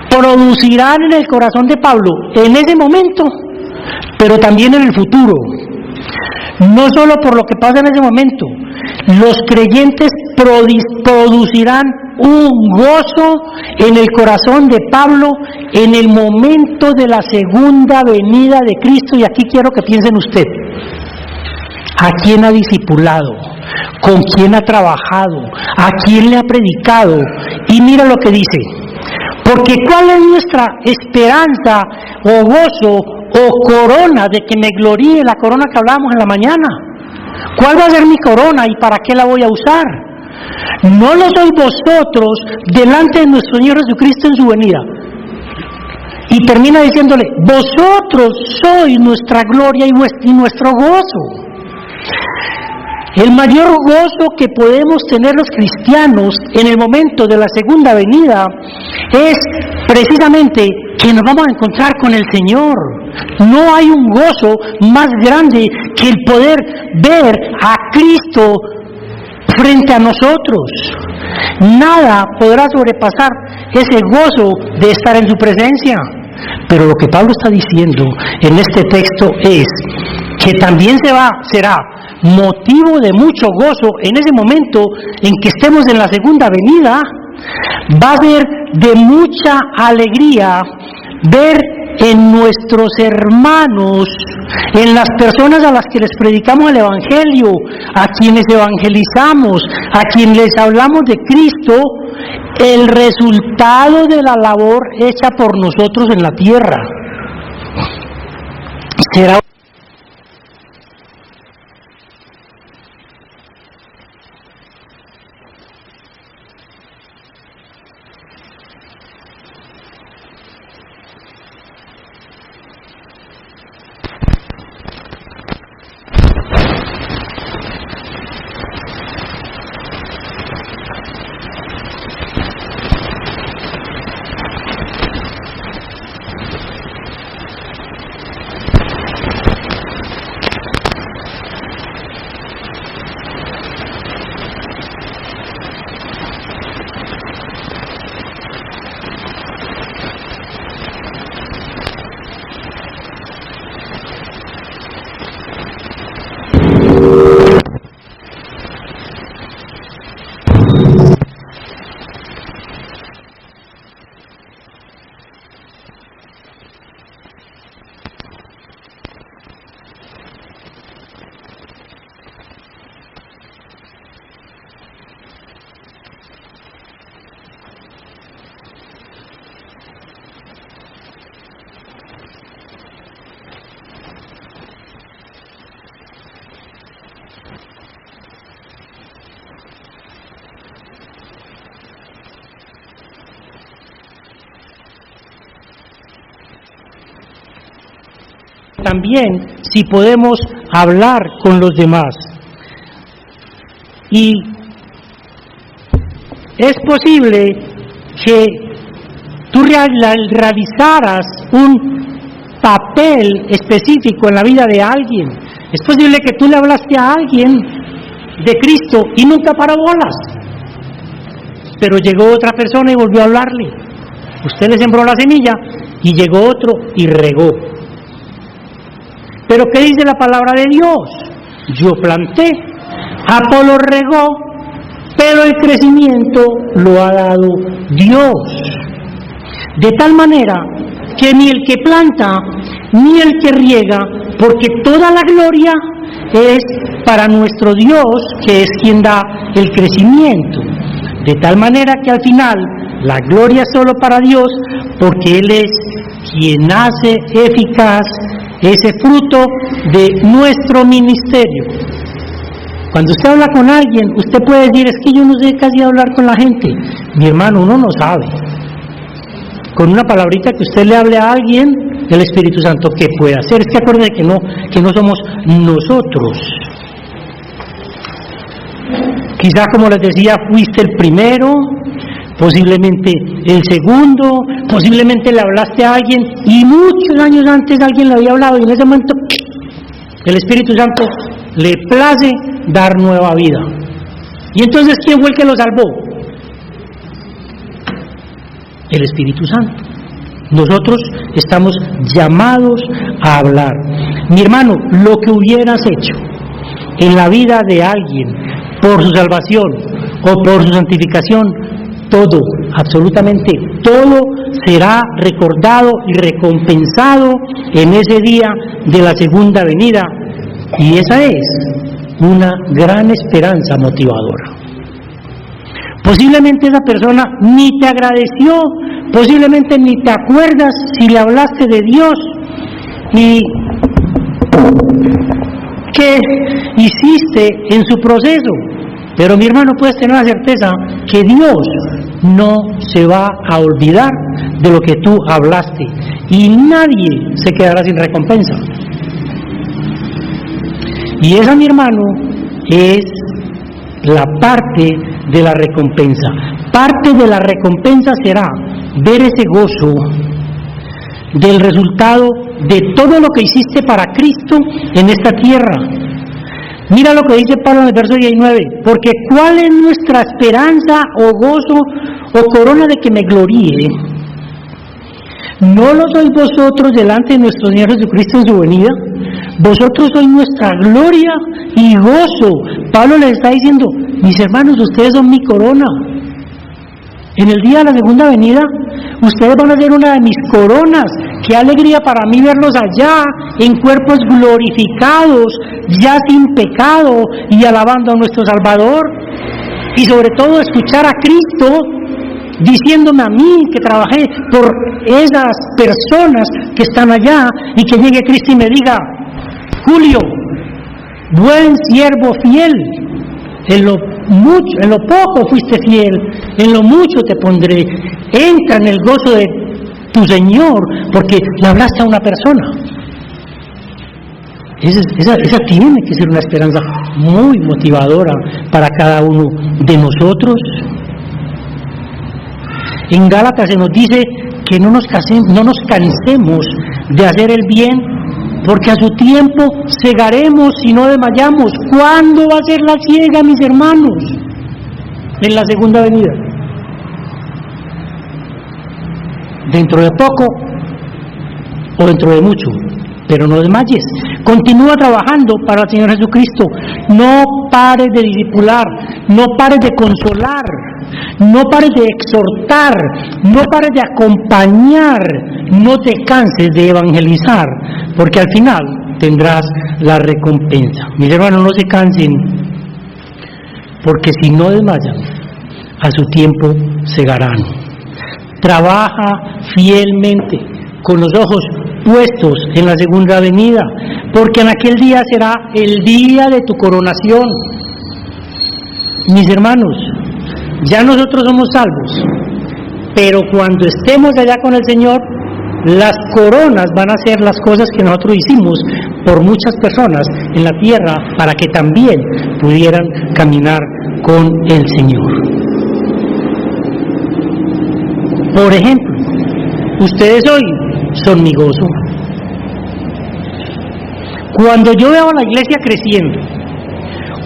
producirán en el corazón de Pablo en ese momento, pero también en el futuro. No solo por lo que pasa en ese momento, los creyentes producirán un gozo en el corazón de Pablo en el momento de la segunda venida de Cristo. Y aquí quiero que piensen usted, ¿a quién ha discipulado? ¿Con quién ha trabajado? ¿A quién le ha predicado? Y mira lo que dice, porque ¿cuál es nuestra esperanza o gozo o corona de que me gloríe? La corona que hablábamos en la mañana. ¿Cuál va a ser mi corona y para qué la voy a usar? ¿No lo sois vosotros delante de nuestro Señor Jesucristo en su venida? Y termina diciéndole, vosotros sois nuestra gloria y nuestro gozo. El mayor gozo que podemos tener los cristianos en el momento de la segunda venida es precisamente que nos vamos a encontrar con el Señor. No hay un gozo más grande que el poder ver a Cristo frente a nosotros. Nada podrá sobrepasar ese gozo de estar en su presencia. Pero lo que Pablo está diciendo en este texto es que también será motivo de mucho gozo en ese momento en que estemos en la segunda venida. Va a ser de mucha alegría ver en nuestros hermanos, en las personas a las que les predicamos el Evangelio, a quienes evangelizamos, a quienes les hablamos de Cristo, el resultado de la labor hecha por nosotros en la tierra. Será también si podemos hablar con los demás. Y es posible que tú realizaras un papel específico en la vida de alguien. Es posible que tú le hablaste a alguien de Cristo y nunca paró bolas, pero llegó otra persona y volvió a hablarle. Usted le sembró la semilla y llegó otro y regó. Pero ¿qué dice la palabra de Dios? Yo planté, Apolo regó, pero el crecimiento lo ha dado Dios. De tal manera que ni el que planta ni el que riega, porque toda la gloria es para nuestro Dios, que es quien da el crecimiento. De tal manera que al final la gloria es solo para Dios, porque Él es quien hace eficaz ese fruto de nuestro ministerio. Cuando usted habla con alguien, usted puede decir, es que yo no sé casi hablar con la gente. Mi hermano, uno no sabe. Con una palabrita que usted le hable a alguien, el Espíritu Santo, ¿qué puede hacer? Es que acuérdese que no somos nosotros. Quizá, como les decía, fuiste el primero, posiblemente el segundo, posiblemente le hablaste a alguien y muchos años antes alguien le había hablado y en ese momento el Espíritu Santo le place dar nueva vida. Y entonces, ¿quién fue el que lo salvó? El Espíritu Santo. Nosotros estamos llamados a hablar. Mi hermano, lo que hubieras hecho en la vida de alguien por su salvación o por su santificación, todo, absolutamente todo será recordado y recompensado en ese día de la segunda venida, y esa es una gran esperanza motivadora. Posiblemente esa persona ni te agradeció, posiblemente ni te acuerdas si le hablaste de Dios y qué hiciste en su proceso. Pero mi hermano, puedes tener la certeza que Dios no se va a olvidar de lo que tú hablaste y nadie se quedará sin recompensa. Y esa, mi hermano, es la parte de la recompensa. Parte de la recompensa será ver ese gozo del resultado de todo lo que hiciste para Cristo en esta tierra. Mira lo que dice Pablo en el verso 19, porque ¿cuál es nuestra esperanza o gozo o corona de que me gloríe? ¿No lo sois vosotros delante de nuestro Señor Jesucristo en su venida? Vosotros sois nuestra gloria y gozo. Pablo les está diciendo, mis hermanos, ustedes son mi corona. En el día de la segunda venida, ustedes van a ser una de mis coronas. Qué alegría para mí verlos allá, en cuerpos glorificados, ya sin pecado y alabando a nuestro Salvador. Y sobre todo escuchar a Cristo diciéndome a mí que trabajé por esas personas que están allá, y que llegue Cristo y me diga, Julio, buen siervo fiel, en lo poco fuiste fiel, en lo mucho te pondré, entra en el gozo de tu Señor, porque le hablaste a una persona. Esa tiene que ser una esperanza muy motivadora para cada uno de nosotros. En Gálatas se nos dice que no nos cansemos de hacer el bien, porque a su tiempo segaremos y no desmayamos. ¿Cuándo va a ser la siega, mis hermanos? En la segunda venida. Dentro de poco o dentro de mucho, pero no desmayes. Continúa trabajando para el Señor Jesucristo. No pares de discipular, no pares de consolar, no pares de exhortar, no pares de acompañar, no te canses de evangelizar, porque al final tendrás la recompensa. Mis hermanos, no se cansen, porque si no desmayan, a su tiempo segarán. Trabaja fielmente, con los ojos puestos en la segunda venida, porque en aquel día será el día de tu coronación. Mis hermanos, ya nosotros somos salvos, pero cuando estemos allá con el Señor, las coronas van a ser las cosas que nosotros hicimos por muchas personas en la tierra para que también pudieran caminar con el Señor. Por ejemplo, ustedes hoy son mi gozo. Cuando yo veo a la iglesia creciendo,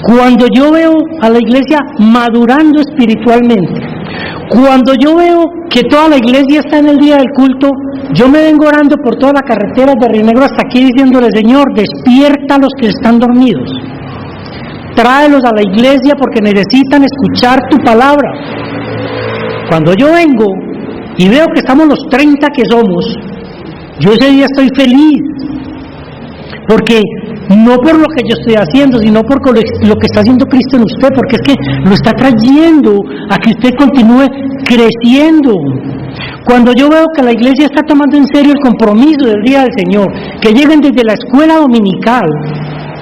cuando yo veo a la iglesia madurando espiritualmente, cuando yo veo que toda la iglesia está en el día del culto, yo me vengo orando por toda la carretera de Río Negro hasta aquí diciéndole: Señor, despierta a los que están dormidos, tráelos a la iglesia porque necesitan escuchar tu palabra. Cuando yo vengo y veo que estamos los 30 que somos, yo ese día estoy feliz, porque no por lo que yo estoy haciendo, sino por lo que está haciendo Cristo en usted, porque es que lo está trayendo a que usted continúe creciendo. Cuando yo veo que la iglesia está tomando en serio el compromiso del Día del Señor, que lleguen desde la escuela dominical.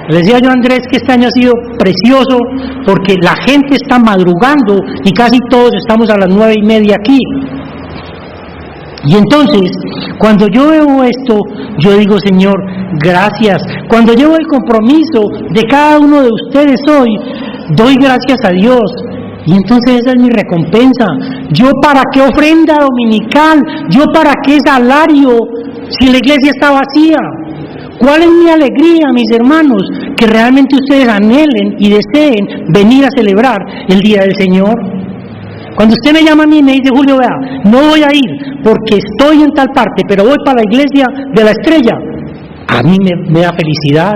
Le decía yo a Andrés que este año ha sido precioso porque la gente está madrugando y casi todos estamos a las 9:30 aquí. Y entonces, cuando yo veo esto, yo digo: Señor, gracias. Cuando yo veo el compromiso de cada uno de ustedes hoy, doy gracias a Dios. Y entonces esa es mi recompensa. ¿Yo para qué ofrenda dominical? ¿Yo para qué salario si la iglesia está vacía? ¿Cuál es mi alegría, mis hermanos? Que realmente ustedes anhelen y deseen venir a celebrar el Día del Señor. Cuando usted me llama a mí y me dice: Julio, vea, no voy a ir porque estoy en tal parte, pero voy para la iglesia de la Estrella, a mí me da felicidad.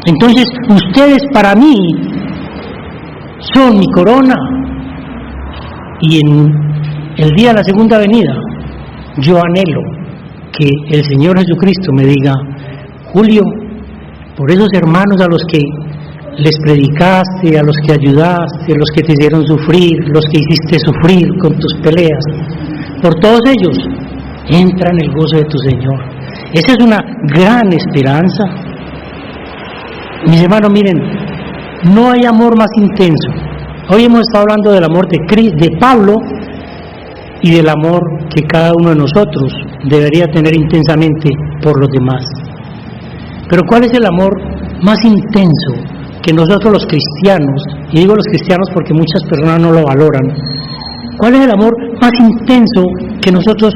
Entonces, ustedes para mí son mi corona. Y en el día de la segunda venida, yo anhelo que el Señor Jesucristo me diga: Julio, por esos hermanos a los que les predicaste, a los que ayudaste, a los que te hicieron sufrir, los que hiciste sufrir con tus peleas, por todos ellos, entra en el gozo de tu Señor. Esa es una gran esperanza. Mis hermanos, miren, no hay amor más intenso. Hoy hemos estado hablando del amor de Pablo y del amor que cada uno de nosotros debería tener intensamente por los demás. Pero ¿cuál es el amor más intenso que nosotros los cristianos, y digo los cristianos porque muchas personas no lo valoran, cuál es el amor más intenso que nosotros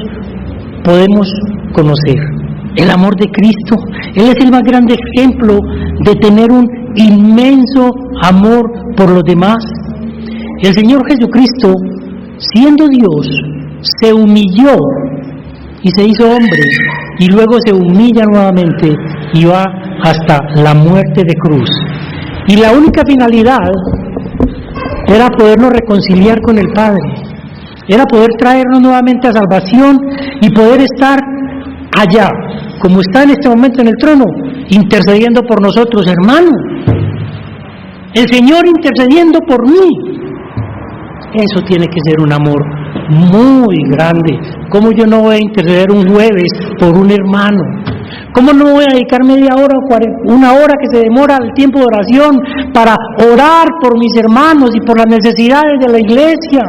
podemos conocer? El amor de Cristo. Él es el más grande ejemplo de tener un inmenso amor por los demás. El Señor Jesucristo, siendo Dios, se humilló y se hizo hombre, y luego se humilla nuevamente y va hasta la muerte de cruz. Y la única finalidad era podernos reconciliar con el Padre, era poder traernos nuevamente a salvación y poder estar allá, como está en este momento en el trono, intercediendo por nosotros, hermano. El Señor intercediendo por mí. Eso tiene que ser un amor muy grande. ¿Cómo yo no voy a interceder un jueves por un hermano? ¿Cómo no voy a dedicar media hora o una hora que se demora el tiempo de oración para orar por mis hermanos y por las necesidades de la iglesia?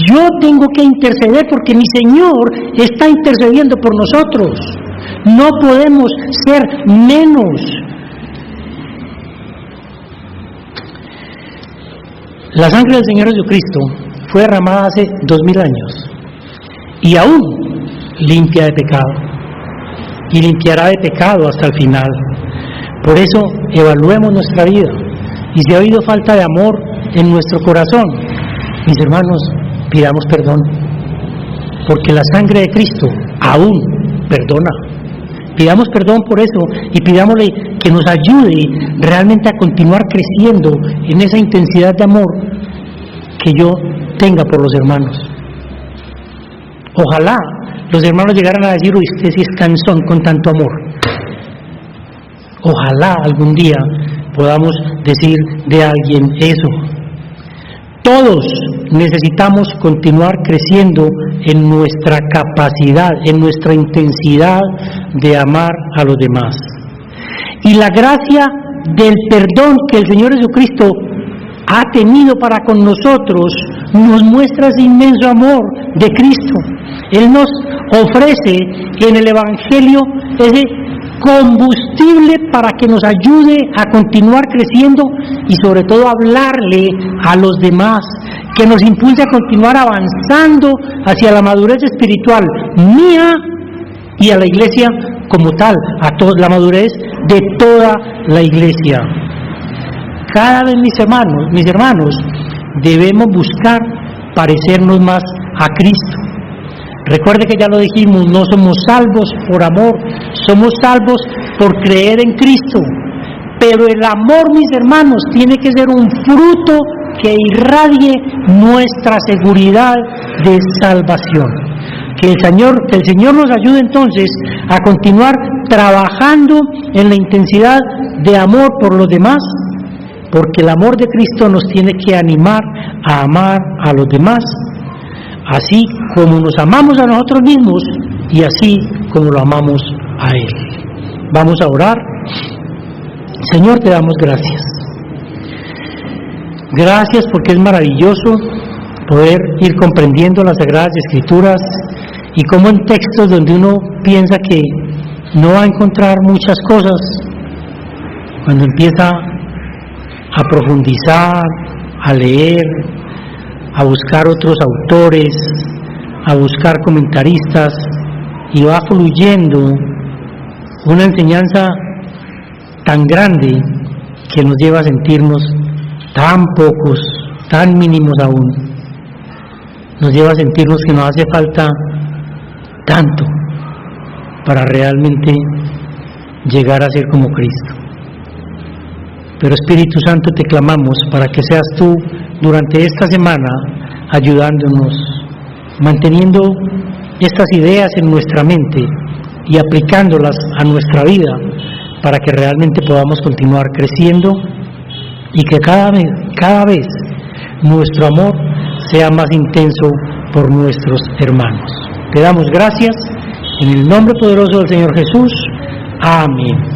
Yo tengo que interceder porque mi Señor está intercediendo por nosotros. No podemos ser menos. La sangre del Señor Jesucristo fue derramada hace 2000 años y aún limpia de pecado y limpiará de pecado hasta el final. Por eso evaluemos nuestra vida, y si ha habido falta de amor en nuestro corazón, mis hermanos, pidamos perdón, porque la sangre de Cristo aún perdona. Pidamos perdón por eso y pidámosle que nos ayude realmente a continuar creciendo en esa intensidad de amor que yo tenga por los hermanos. Ojalá los hermanos llegaran a decir: uy, usted sí es cansón con tanto amor. Ojalá algún día podamos decir de alguien eso. Todos necesitamos continuar creciendo en nuestra capacidad, en nuestra intensidad de amar a los demás. Y la gracia del perdón que el Señor Jesucristo ha tenido para con nosotros nos muestra ese inmenso amor de Cristo. Él nos ofrece en el Evangelio ese combustible para que nos ayude a continuar creciendo y sobre todo hablarle a los demás, que nos impulse a continuar avanzando hacia la madurez espiritual mía y a la iglesia como tal, la madurez de toda la iglesia. Cada vez, mis hermanos, debemos buscar parecernos más a Cristo. Recuerde que ya lo dijimos, no somos salvos por amor, somos salvos por creer en Cristo. Pero el amor, mis hermanos, tiene que ser un fruto que irradie nuestra seguridad de salvación. Que el Señor nos ayude entonces a continuar trabajando en la intensidad de amor por los demás, porque el amor de Cristo nos tiene que animar a amar a los demás, así como nos amamos a nosotros mismos y así como lo amamos a Él. Vamos a orar. Señor, te damos gracias. Gracias porque es maravilloso poder ir comprendiendo las Sagradas Escrituras y cómo en textos donde uno piensa que no va a encontrar muchas cosas, cuando empieza a profundizar, a leer, a buscar otros autores, a buscar comentaristas, y va fluyendo una enseñanza tan grande que nos lleva a sentirnos tan pocos, tan mínimos aún. Nos lleva a sentirnos que nos hace falta tanto para realmente llegar a ser como Cristo. Pero Espíritu Santo, te clamamos para que seas tú durante esta semana ayudándonos, manteniendo estas ideas en nuestra mente y aplicándolas a nuestra vida para que realmente podamos continuar creciendo y que cada vez nuestro amor sea más intenso por nuestros hermanos. Te damos gracias en el nombre poderoso del Señor Jesús. Amén.